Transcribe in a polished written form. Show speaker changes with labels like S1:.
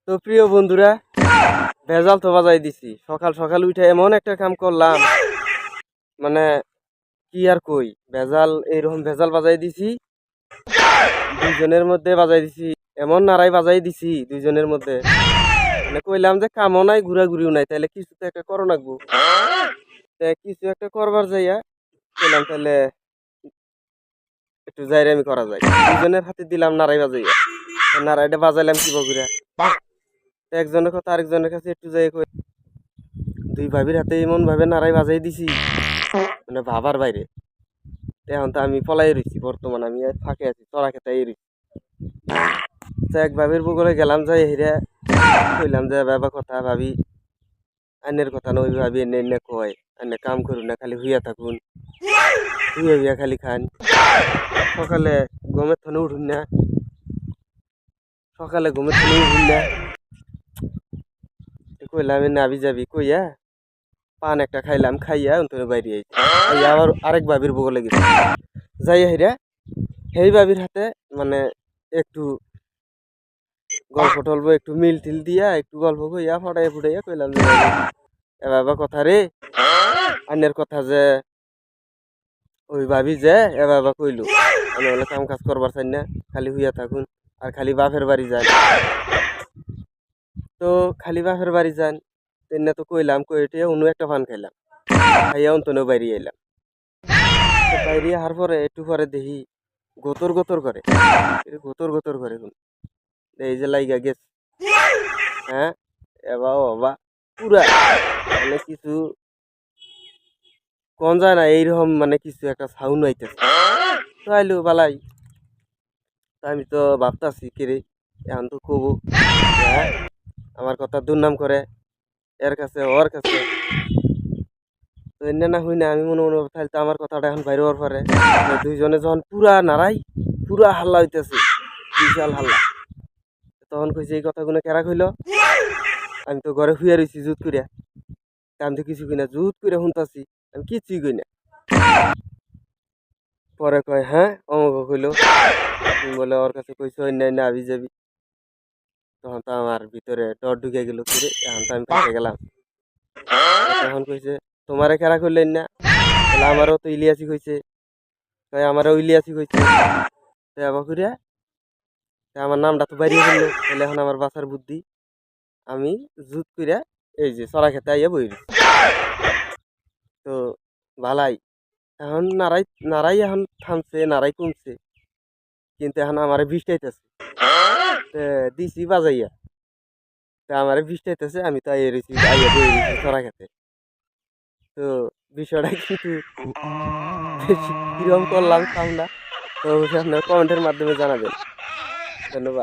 S1: তো প্রিয় বন্ধুরা, ভেজাল তো বাজাই দিছি। সকাল সকাল উঠে এমন একটা কাম করলাম, মানে কি আর কই, ভেজাল এইরকম ভেজাল বাজাই দিছি। দুইজনের মধ্যে বাজাই দিছি, এমন নাড়াই বাজাই দিছি দুইজনের মধ্যে। মানে কইলাম যে কামও নাই, ঘুরাঘুরিও নাই, তাহলে কিছু তো একটা করো লাগবো। কিছু একটা করবার যাইয়া কইলাম তাহলে একটু যাইরে আমি করা যায়। দুইজনের হাতে দিলাম নাড়াই বাজাইয়া, নাড়াইটা বাজাইলাম কি বগুড়া। একজনের কথা আরেকজনের কাছে একটু যাই কই, দুই ভাবির হাতে এমন ভাবে নাড়াই বাজাই দিছি, মানে ভাবার বাইরে। এখন তো আমি পলাই রইছি, বর্তমান আমি ফাঁকে আছি, চড়া খেতাই রইছি। তো এক ভাবির বগলে গেলাম, যাই হেরে কইলাম যে বাবা কথা ভাবি, আইনের কথা নই ভাবি, এনে এনে কয় এনে কাম করুন না, খালি হুইয়া থাকুন, হুইয়া হুইয়া খালি খান। সকালে ঘুমের থনে উঠুন না, সকালে ঘুমের থনে উঠুন না। কইলাম এনে আবি যাবি কইয়া পান একটা খাইলাম, খাইয়া অন্তরে বাইরে আইছি। আবার আরেক ভাবির বগলে গেছি, যাই হেরা সেই ভাবির হাতে মানে একটু গল্প টল্প একটু মিল টিল দিয়া একটু গল্প কইয়া ফটাইয়া ফুটাইয়া কইলাম যে এ বাবা কথা রে, আইনের কথা যে ওই ভাবি যে এ বাবা কইলো আমি বলে কাম কাজ করবার চাই না, খালি হুইয়া থাকুন আর খালি বাপের বাড়ি যান। তো খালি বাপের বাড়ি যান তেনে তো কইলাম, কইটে অন্য একটা পান খাইলাম, খাইয়া অন্তনেও বাইরে এলাম। বাইরে আসার পরে একটু পরে দেখি গোতর গোতর করে, গোতর গোতর করে এই যে লাইগা গেছে। হ্যাঁ এবা বাবা পুরা মানে কিছু কোন যায় না, এইরকম মানে কিছু একটা সাউন্ড আইতেছে। তো আইলো বালাই, আমি তো ভাবতাছি কিরে এখন তো কবু, হ্যাঁ আমার কথা দুর্নাম করে এর কাছে ওর কাছে। তো এনে না হই না, আমি মনে মনে তাহলে তো আমার কথাটা এখন বাইরে হওয়ার পরে দুইজনে যখন পুরা নাড়াই, পুরা হাল্লা হইতেছে, বিশাল হাল্লা। তখন কইছে এই কথাগুলো কেরা কইল, আমি তো ঘরে শুয়ে রয়েছি জুত করিয়া, আমি তো কিছু কিনা জুত করে শুনতাছি, আমি কিছুই কই না। পরে কয় হ্যাঁ অমুক কইলো, তুমি বলে ওর কাছে কইছো অন্যান্য আবি যাবি। তখন তো আমার ভিতরে ডর ঢুকে গেল, কিরে এখন তো আমি ফেসে গেলাম। তখন কইছে তোমারে কেরা করলেন না, তাহলে আমারও তো ইলিয়াসি কইছে, আমারও ইলিয়াসি কইছে। আবার করিয়া আমার নামটা তো বাইরে ফেললো, তাহলে এখন আমার বাসার বুদ্ধি, আমি জুত করিয়া এই যে চড়া খেতে আইয়া বই। তো ভালাই এখন নাড়াই নাড়াই এখন থামছে, নাড়াই কমছে, কিন্তু এখন আমার বৃষ্টাইতেছে দিছি বাজাইয়া, তা আমার বৃষ্টাইতেছে, আমি তো আইয়া রয়েছি আইয়া বই রয়েছি চড়া খেতে। তো বিষয়টা কিন্তু কিরকম করলাম কামটা, তো অবশ্যই আপনার কমেন্টের মাধ্যমে জানাবেন। ধন্যবাদ।